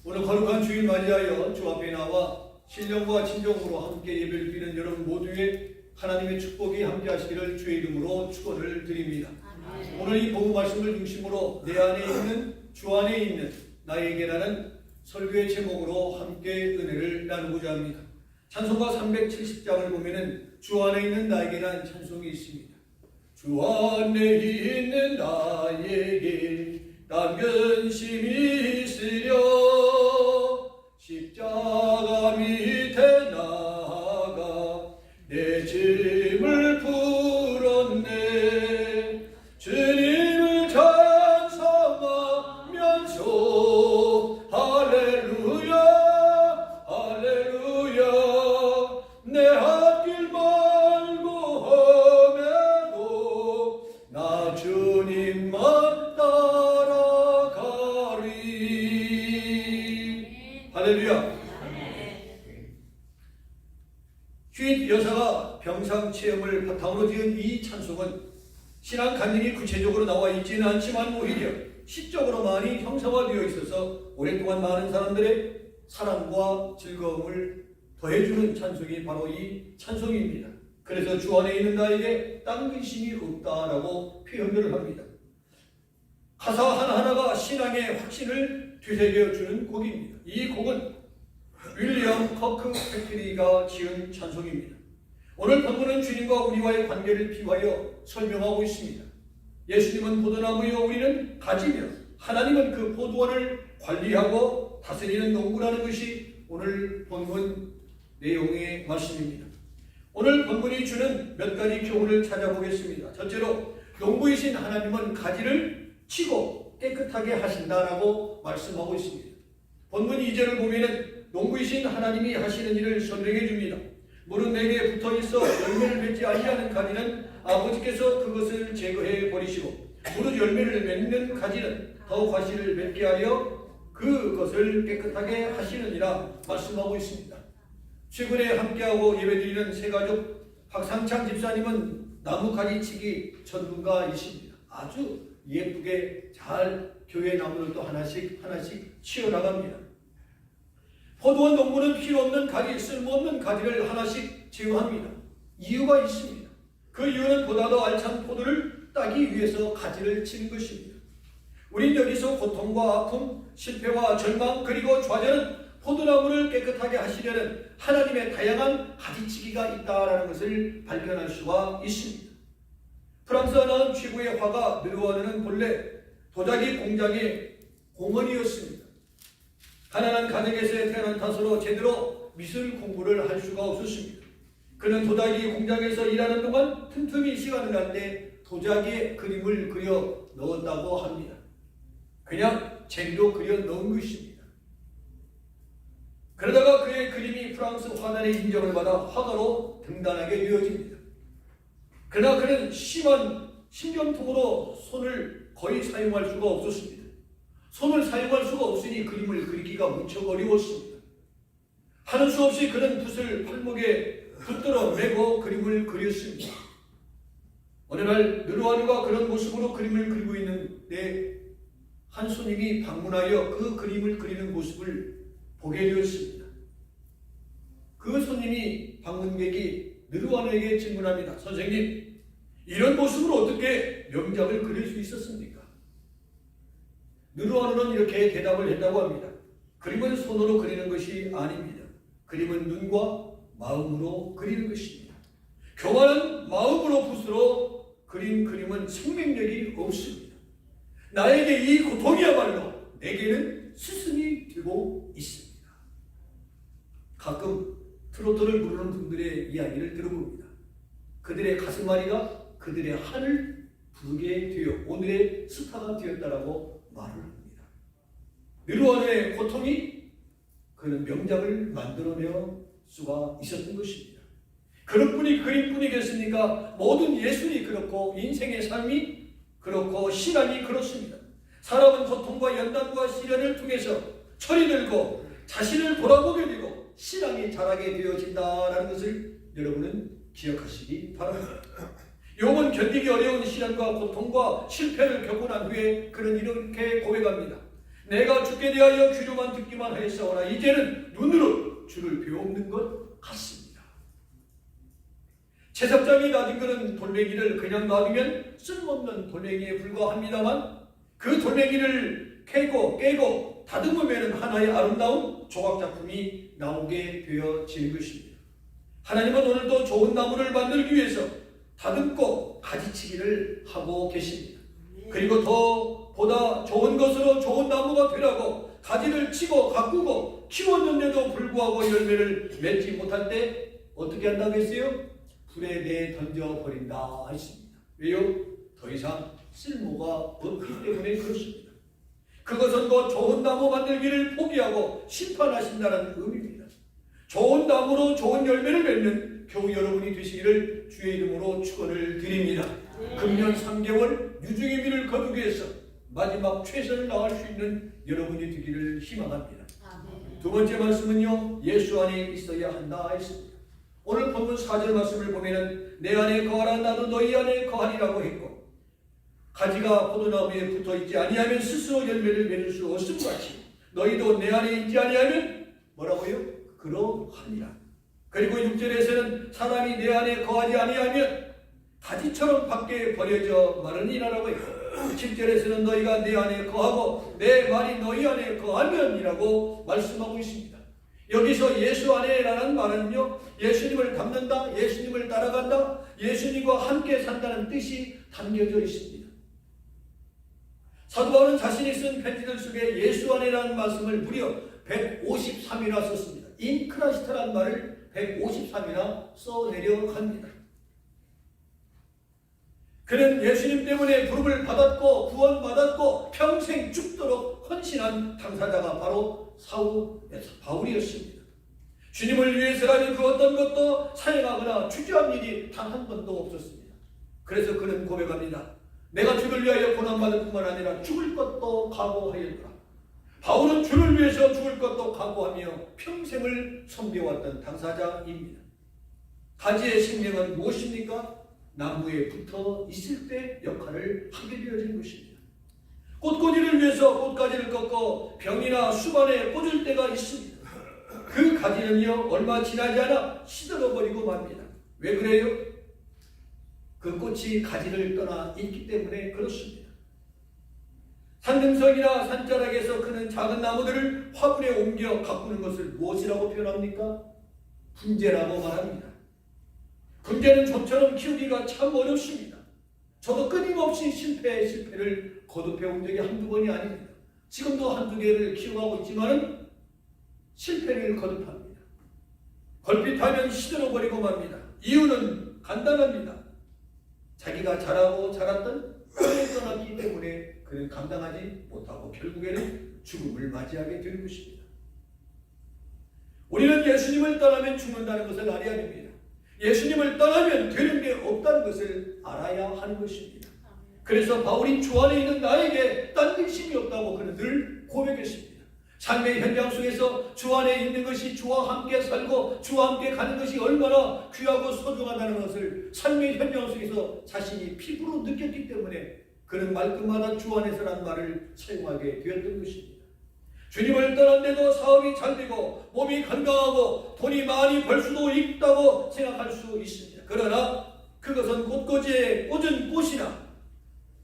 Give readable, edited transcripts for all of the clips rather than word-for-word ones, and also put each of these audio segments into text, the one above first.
오늘 거룩한 주일 맞이하여 주 앞에 나와 신령과 진정으로 함께 예배를 드리는 여러분 모두의 하나님의 축복이 함께 하시기를 주의 이름으로 축원을 드립니다. 오늘 이 복음 말씀을 중심으로 내 안에 있는 주 안에 있는 나에게라는 설교의 제목으로 함께 은혜를 나누고자 합니다. 찬송가 370장을 보면은 주 안에 있는 나에게라는 찬송이 있습니다. 주 안에 있는 나에게 난 근심이 있으려 십자가 밑에 나가 내 짐을 풀었네. 주님을 찬송하면서 할렐루야 할렐루야 내 앞길 말고 험해도 나 주님만 따라가리. 할렐루야. 휘잇 여사가 병상 체험을 바탕으로 지은 이 찬송은 신앙 간증이 구체적으로 나와 있지는 않지만 오히려 시적으로 많이 형상화되어 있어서 오랫동안 많은 사람들의 사랑과 즐거움을 더해주는 찬송이 바로 이 찬송입니다. 그래서 주 안에 있는 나에게 딴 근심이 없다라고 표현을 합니다. 가사 하나하나가 신앙의 확신을 되새겨주는 곡입니다. 이 곡은 윌리엄 커크 패트리가 지은 찬송입니다. 오늘 본문은 주님과 우리와의 관계를 비유하여 설명하고 있습니다. 예수님은 포도나무여 우리는 가지며 하나님은 그 포도원을 관리하고 다스리는 농부라는 것이 오늘 본문 내용의 말씀입니다. 오늘 본문이 주는 몇 가지 교훈을 찾아보겠습니다. 첫째로 농부이신 하나님은 가지를 치고 깨끗하게 하신다라고 말씀하고 있습니다. 본문 2절을 보면은 농부이신 하나님이 하시는 일을 설명해 줍니다. 물은 내게 붙어 있어 열매를 맺지 아니하는 가지는 아버지께서 그것을 제거해 버리시고 무릇 열매를 맺는 가지는 더욱 과실을 맺게 하려 그것을 깨끗하게 하시느니라 말씀하고 있습니다. 최근에 함께하고 예배드리는 새가족 박상창 집사님은 나무 가지치기 전문가이십니다. 아주 예쁘게 잘 교회 나무를 또 하나씩 치워나갑니다. 포도원 농부는 필요 없는 가지, 쓸모없는 가지를 하나씩 제어합니다. 이유가 있습니다. 그 이유는 보다 더 알찬 포도를 따기 위해서 가지를 치는 것입니다. 우린 여기서 고통과 아픔, 실패와 절망 그리고 좌절은 포도나무를 깨끗하게 하시려는 하나님의 다양한 가지치기가 있다는 것을 발견할 수가 있습니다. 프랑스가 낳은 최고의 화가 느르와느는 본래 도자기 공장의 공원이었습니다. 가난한 가정에서 태어난 탓으로 제대로 미술 공부를 할 수가 없었습니다. 그는 도자기 공장에서 일하는 동안 틈틈이 시간을 날 때 도자기에 그림을 그려 넣었다고 합니다. 그냥 재미로 그려 넣은 것입니다. 그러다가 그의 그림이 프랑스 화단의 인정을 받아 화가로 등단하게 되어집니다. 그러나 그는 심한 신경통으로 손을 거의 사용할 수가 없었습니다. 손을 사용할 수가 없으니 그림을 그리기가 무척 어려웠습니다. 하는 수 없이 그는 붓을 팔목에 붙들어 매고 그림을 그렸습니다. 어느 날 느르와누가 그런 모습으로 그림을 그리고 있는데 한 손님이 방문하여 그 그림을 그리는 모습을 보게 되었습니다. 그 손님이 방문객이 느르와누에게 질문합니다. 선생님, 이런 모습으로 어떻게 명작을 그릴 수 있었습니까? 느르와누는 이렇게 대답을 했다고 합니다. 그림은 손으로 그리는 것이 아닙니다. 그림은 눈과 마음으로 그리는 것입니다. 교만은 마음으로 붓으로 그린 그림은 생명력이 없습니다. 나에게 이 고통이야말로 내게는 스승이 되고 있습니다. 가끔 트로트를 부르는 분들의 이야기를 들어봅니다. 그들의 가슴앓이가 그들의 한을 부르게 되어 오늘의 스타가 되었다라고 말을 합니다. 느르와누의 고통이 그는 명작을 만들어낼 수가 있었던 것입니다. 그릇뿐이 그림뿐이겠습니까? 모든 예술이 그렇고 인생의 삶이 그렇고 신앙이 그렇습니다. 사람은 고통과 연단과 시련을 통해서 철이 들고 자신을 돌아보게 되고 신앙이 자라게 되어진다는 것을 여러분은 기억하시기 바랍니다. 욥은 견디기 어려운 시련과 고통과 실패를 겪고 난 후에 그는 이렇게 고백합니다. 내가 주께 대하여 귀로만 듣기만 하였사오나 이제는 눈으로 주를 배우는 것 같습니다. 채석장이 놔둔 것은 돌멩이를 그냥 놔두면 쓸모없는 돌멩이에 불과합니다만 그 돌멩이를 깨고 다듬으면 하나의 아름다운 조각작품이 나오게 되어지는 것입니다. 하나님은 오늘도 좋은 나무를 만들기 위해서 다듬고 가지치기를 하고 계십니다. 그리고 보다 좋은 것으로 좋은 나무가 되라고 가지를 치고 가꾸고 키웠는데도 불구하고 열매를 맺지 못할 때 어떻게 한다고 했어요? 불에 내어 던져버린다 했습니다. 왜요? 더 이상 쓸모가 없기 때문에 그렇습니다. 그것은 곧 좋은 나무 만들기를 포기하고 심판하신다는 의미입니다. 좋은 나무로 좋은 열매를 맺는 교우 여러분이 되시기를 주의 이름으로 축원을 드립니다. 금년 3개월 유중의 비를 거두기 위해서 마지막 최선을 다할 수 있는 여러분이 되기를 희망합니다. 두 번째 말씀은요, 예수 안에 있어야 한다 했습니다. 오늘 본문 4절 말씀을 보면은 내 안에 거하라 나도 너희 안에 거하리라고 했고, 가지가 포도나무에 붙어있지 아니하면 스스로 열매를 맺을 수 없음 같이 너희도 내 안에 있지 아니하면 뭐라고요? 그러하니라. 그리고 6절에서는 사람이 내 안에 거하지 아니하면 가지처럼 밖에 버려져 마르니라라고 했고, 7절에서는 너희가 내 안에 거하고 내 말이 너희 안에 거하면이라고 말씀하고 있습니다. 여기서 예수 안에라는 말은요, 예수님을 닮는다, 예수님을 따라간다, 예수님과 함께 산다는 뜻이 담겨져 있습니다. 사도 바울은 자신이 쓴 편지들 속에 예수 안에라는 말씀을 무려 153이나 썼습니다. In Christ라는 말을 153이나 써내려 갑니다. 그는 예수님 때문에 부름을 받았고 구원받았고 평생 죽도록 헌신한 당사자가 바로 바울이었습니다. 주님을 위해서라면 그 어떤 것도 사행하거나 주저한 일이 단 한 번도 없었습니다. 그래서 그는 고백합니다. 내가 주를 위하여 고난받을 뿐만 아니라 죽을 것도 각오하였노라. 바울은 주를 위해서 죽을 것도 각오하며 평생을 섬겨왔던 당사자입니다. 가지의 생명은 무엇입니까? 나무에 붙어 있을 때 역할을 하게 되어진 것입니다. 꽃꽂이를 위해서 꽃가지를 꺾고 병이나 수반에 꽂을 때가 있습니다. 그 가지는요, 얼마 지나지 않아 시들어버리고 맙니다. 왜 그래요? 그 꽃이 가지를 떠나 있기 때문에 그렇습니다. 산등성이나 산자락에서 크는 작은 나무들을 화분에 옮겨 가꾸는 것을 무엇이라고 표현합니까? 분재라고 말합니다. 분재는 좀처럼 키우기가 참 어렵습니다. 저도 끊임없이 실패를 거듭해 온 적이 한두 번이 아닙니다. 지금도 한두 개를 키워가고 있지만 실패를 거듭합니다. 걸핏하면 시들어버리고 맙니다. 이유는 간단합니다. 자기가 자라고 자랐던 땅에 떠났기 때문에 그는 감당하지 못하고 결국에는 죽음을 맞이하게 되는 것입니다. 우리는 예수님을 떠나면 죽는다는 것을 알아야 됩니다. 예수님을 떠나면 되는 게 없다는 것을 알아야 하는 것입니다. 그래서 바울이 주 안에 있는 나에게 딴 근심이 없다고 그는 늘 고백했습니다. 삶의 현장 속에서 주 안에 있는 것이 주와 함께 살고 주와 함께 가는 것이 얼마나 귀하고 소중하다는 것을 삶의 현장 속에서 자신이 피부로 느꼈기 때문에 그는 말끝마다 주 안에서라는 말을 사용하게 되었던 것입니다. 주님을 떠난데도 사업이 잘 되고 몸이 건강하고 돈이 많이 벌 수도 있다고 생각할 수 있습니다. 그러나 그것은 꽃꽂이에 꽂은 꽃이나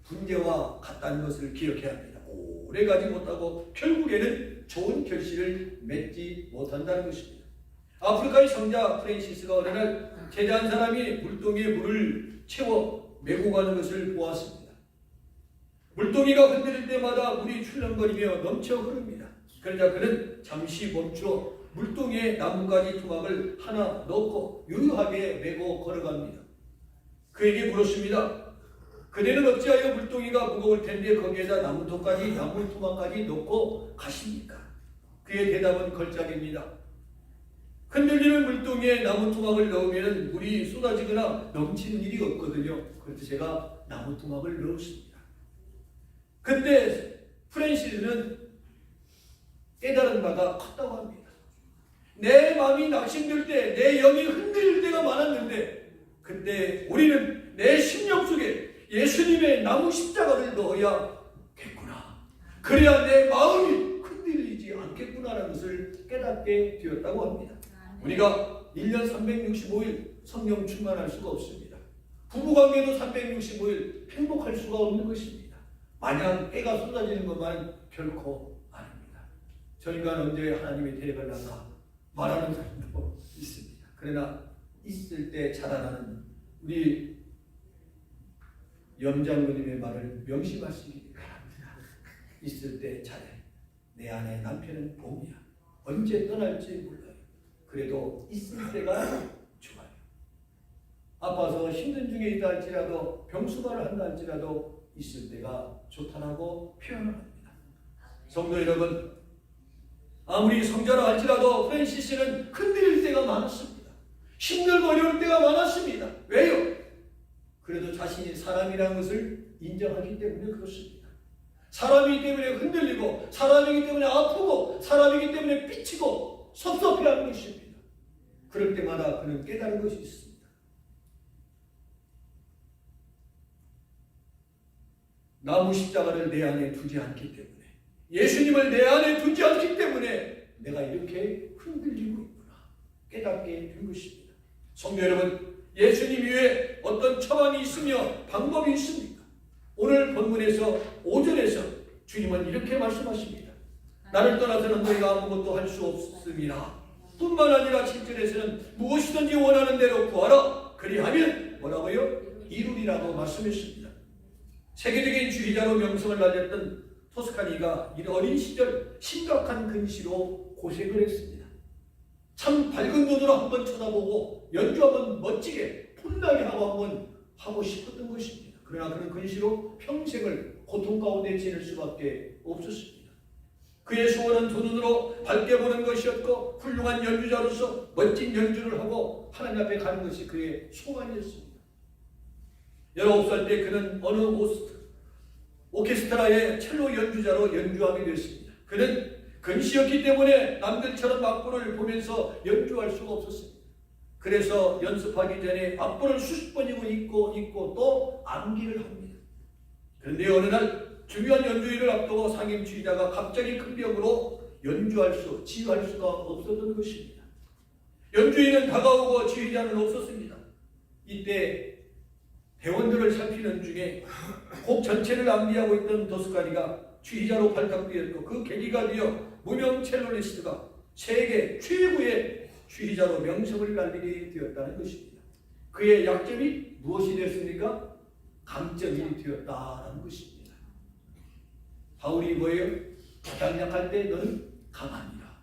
분재와 같다는 것을 기억해야 합니다. 오래 가지 못하고 결국에는 좋은 결실을 맺지 못한다는 것입니다. 아프리카의 성자 프랜시스가 어느 날 제자 한 사람이 물동이에 물을 채워 메고 가는 것을 보았습니다. 물동이가 흔들릴 때마다 물이 출렁거리며 넘쳐 흐릅니다. 그러자 그는 잠시 멈추어 물동이에 나뭇가지 토막을 하나 넣고 유유하게 메고 걸어갑니다. 그에게 물었습니다. 그대는 어찌하여 물동이가 무거울 텐데 거기에다 나무 토막까지 넣고 가십니까? 그의 대답은 걸작입니다. 흔들리는 물동이에 나무 토막을 넣으면 물이 쏟아지거나 넘치는 일이 없거든요. 그래서 제가 나무 토막을 넣었습니다. 근데 프랜시스는 깨달은 바가 컸다고 합니다. 내 마음이 낙심될 때, 내 영이 흔들릴 때가 많았는데 그때 우리는 내 심령 속에 예수님의 나무 십자가를 넣어야겠구나. 그래야 내 마음이 것을 깨닫게 되었다고 합니다. 우리가 1년 365일 성령 충만할 수가 없습니다. 부부관계도 365일 행복할 수가 없는 것입니다. 마냥 때가 쏟아지는 것만은 결코 아닙니다. 저 인간 언제 하나님의 데려갈라나 말하는 사람도 있습니다. 그러나 있을 때 자라나는 우리 염장로님의 말을 명심하시기 바랍니다. 있을 때 잘해. 내 안에 남편은 봄이야. 언제 떠날지 몰라요. 그래도 있을 때가 좋아요. 아파서 힘든 중에 있다 할지라도 병수발을 한다 할지라도 있을 때가 좋다라고 표현을 합니다. 성도 여러분, 아무리 성자라 할지라도 프랜시스는 흔들릴 때가 많았습니다. 힘들고 어려울 때가 많았습니다. 왜요? 그래도 자신이 사람이라는 것을 인정하기 때문에 그렇습니다. 사람이기 때문에 흔들리고, 사람이기 때문에 아프고, 사람이기 때문에 삐치고 섭섭해하는 것입니다. 그럴 때마다 그는 깨달은 것이 있습니다. 나무 십자가를 내 안에 두지 않기 때문에, 예수님을 내 안에 두지 않기 때문에 내가 이렇게 흔들리고 있구나 깨닫게 된 것입니다. 성도 여러분, 예수님 위에 어떤 처방이 있으며 방법이 있습니까? 오늘 본문에서 5절에서 주님은 이렇게 말씀하십니다. 나를 떠나서는 너희가 아무것도 할 수 없음이라. 뿐만 아니라 7절에서는 무엇이든지 원하는 대로 구하라. 그리하면 뭐라고요? 이루리라고 말씀했습니다. 세계적인 주의자로 명성을 날렸던 토스카니가 어린 시절 심각한 근시로 고생을 했습니다. 참 밝은 눈으로 한번 쳐다보고 연주 한번 멋지게 폼나게 한번 하고 싶었던 것입니다. 그러나 그는 근시로 평생을 고통 가운데 지낼 수밖에 없었습니다. 그의 소원은 두 눈으로 밝게 보는 것이었고 훌륭한 연주자로서 멋진 연주를 하고 하나님 앞에 가는 것이 그의 소원이었습니다. 19살 때 그는 어느 오케스트라의 첼로 연주자로 연주하게 되었습니다. 그는 근시였기 때문에 남들처럼 악보를 보면서 연주할 수가 없었습니다. 그래서 연습하기 전에 악보를 수십 번이고 읽고 또 암기를 합니다. 그런데 어느 날 중요한 연주일을 앞두고 상임주의자가 갑자기 큰 병으로 지휘할 수가 없었던 것입니다. 연주인은 다가오고 지휘자는 없었습니다. 이때 대원들을 살피는 중에 곡 전체를 암기하고 있던 토스카니가 지휘자로 발탁되었고 그 계기가 되어 무명 첼로리스트가 세계 최고의 지휘자로 명성을 날리게 되었다는 것입니다. 그의 약점이 무엇이 되었습니까? 강점이 되었다는 것입니다. 바울이 뭐예요? 가장 약할 때 너는 강하니라.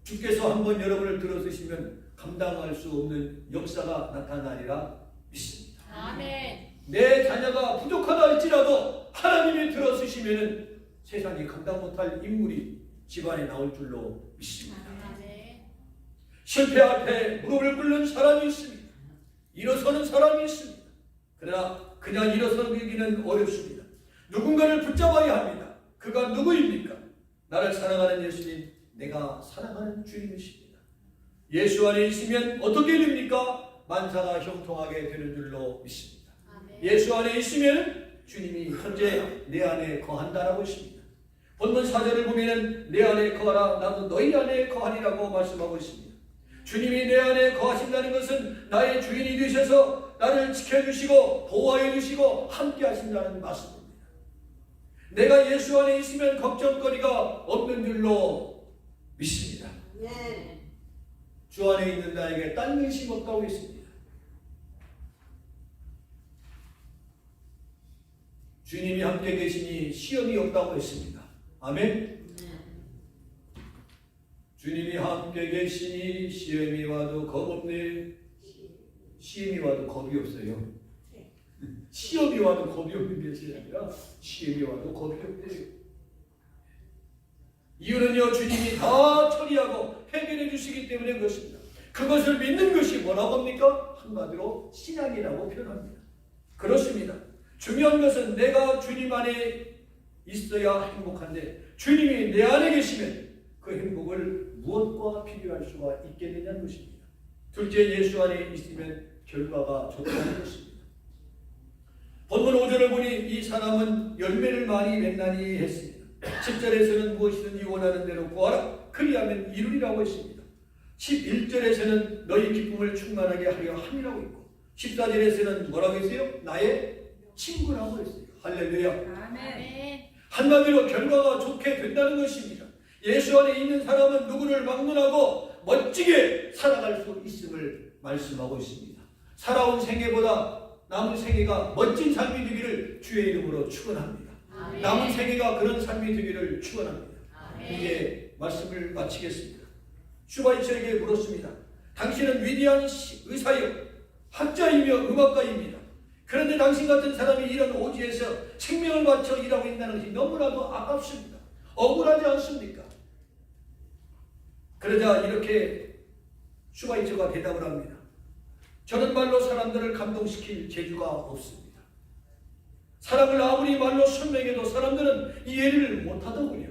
주께서 한번 여러분을 들어주시면 감당할 수 없는 역사가 나타나리라 믿습니다. 아멘. 내 자녀가 부족하다 할지라도 하나님이 들어주시면 세상이 감당 못할 인물이 집안에 나올 줄로 믿습니다. 아멘. 실패 앞에 무릎을 꿇는 사람이 있습니다. 일어서는 사람이 있습니다. 그러나 그냥 일어서기는 어렵습니다. 누군가를 붙잡아야 합니다. 그가 누구입니까? 나를 사랑하는 예수님, 내가 사랑하는 주님이십니다. 예수 안에 있으면 어떻게 됩니까? 만사가 형통하게 되는 줄로 믿습니다. 아멘. 예수 안에 있으면 주님이 현재 내 안에 거한다라고 했습니다. 본문 4절을 보면 내 안에 거하라 나도 너희 안에 거하리라고 말씀하고 있습니다. 주님이 내 안에 거하신다는 것은 나의 주인이 되셔서 나를 지켜주시고 보호하여 주시고 함께 하신다는 말씀입니다. 내가 예수 안에 있으면 걱정거리가 없는 줄로 믿습니다. 네. 주 안에 있는 나에게 딴 근심 없다고 했습니다. 주님이 함께 계시니 시험이 없다고 했습니다. 아멘. 주님이 함께 계시니 시험이 와도 겁 없네. 시험이 와도 겁이 없어요. 시험이 와도 겁이 없는 것이 아니라 시험이 와도 겁이 없대요. 이유는요, 주님이 다 처리하고 해결해 주시기 때문에 그렇습니다. 그것을 믿는 것이 뭐라고 합니까? 한마디로 신앙이라고 표현합니다. 그렇습니다. 중요한 것은 내가 주님 안에 있어야 행복한데 주님이 내 안에 계시면 그 행복을 무엇과 비교할 수가 있겠느냐는 것입니다. 둘째, 예수 안에 있으면 결과가 좋다는 것입니다. 본문 5절을 보니 이 사람은 열매를 많이 맺나니 했습니다. 10절에서는 무엇이든지 원하는 대로 구하라 그리하면 이루리라고 했습니다. 11절에서는 너희 기쁨을 충만하게 하려 함이라고 했고 14절에서는 뭐라고 했어요? 나의 친구라고 했어요. 할렐루야. 아멘. 한마디로 결과가 좋게 된다는 것입니다. 예수 안에 있는 사람은 누구를 막론하고 멋지게 살아갈 수 있음을 말씀하고 있습니다. 살아온 생애보다 남은 생애가 멋진 삶이 되기를 주의 이름으로 축원합니다. 아멘. 남은 생애가 그런 삶이 되기를 축원합니다. 아멘. 이제 말씀을 마치겠습니다. 슈바이처에게 물었습니다. 당신은 위대한 의사요 학자이며 음악가입니다. 그런데 당신 같은 사람이 이런 오지에서 생명을 바쳐 일하고 있다는 것이 너무나도 아깝습니다. 억울하지 않습니까? 그러자 이렇게 슈바이처가 대답을 합니다. 저는 말로 사람들을 감동시킬 재주가 없습니다. 사랑을 아무리 말로 설명해도 사람들은 이해를 못하더군요.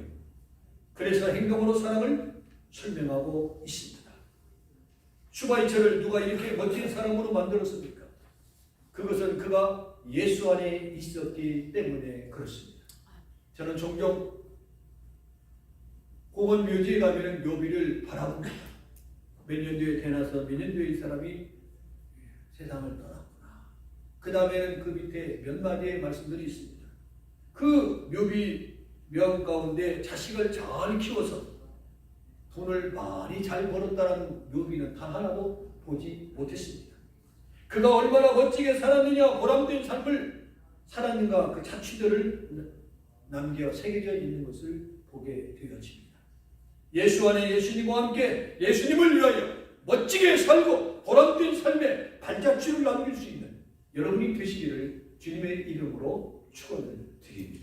그래서 행동으로 사랑을 설명하고 있습니다. 슈바이처를 누가 이렇게 멋진 사람으로 만들었습니까? 그것은 그가 예수 안에 있었기 때문에 그렇습니다. 저는 종종 공원 묘지에 가면 묘비를 바라봅니다. 몇 년 뒤에 태어나서 몇 년 뒤에 이 사람이 세상을 떠났구나. 그 다음에는 그 밑에 몇 마디의 말씀들이 있습니다. 그 묘비 명 가운데 자식을 잘 키워서 돈을 많이 잘 벌었다는 묘비는 단 하나도 보지 못했습니다. 그가 얼마나 멋지게 살았느냐, 보람된 삶을 살았는가, 그 자취들을 남겨 새겨져 있는 것을 보게 되어집니다. 예수 안에 예수님과 함께 예수님을 위하여 멋지게 살고 보람된 삶에 발자취를 남길 수 있는 여러분이 되시기를 주님의 이름으로 축원을 드립니다.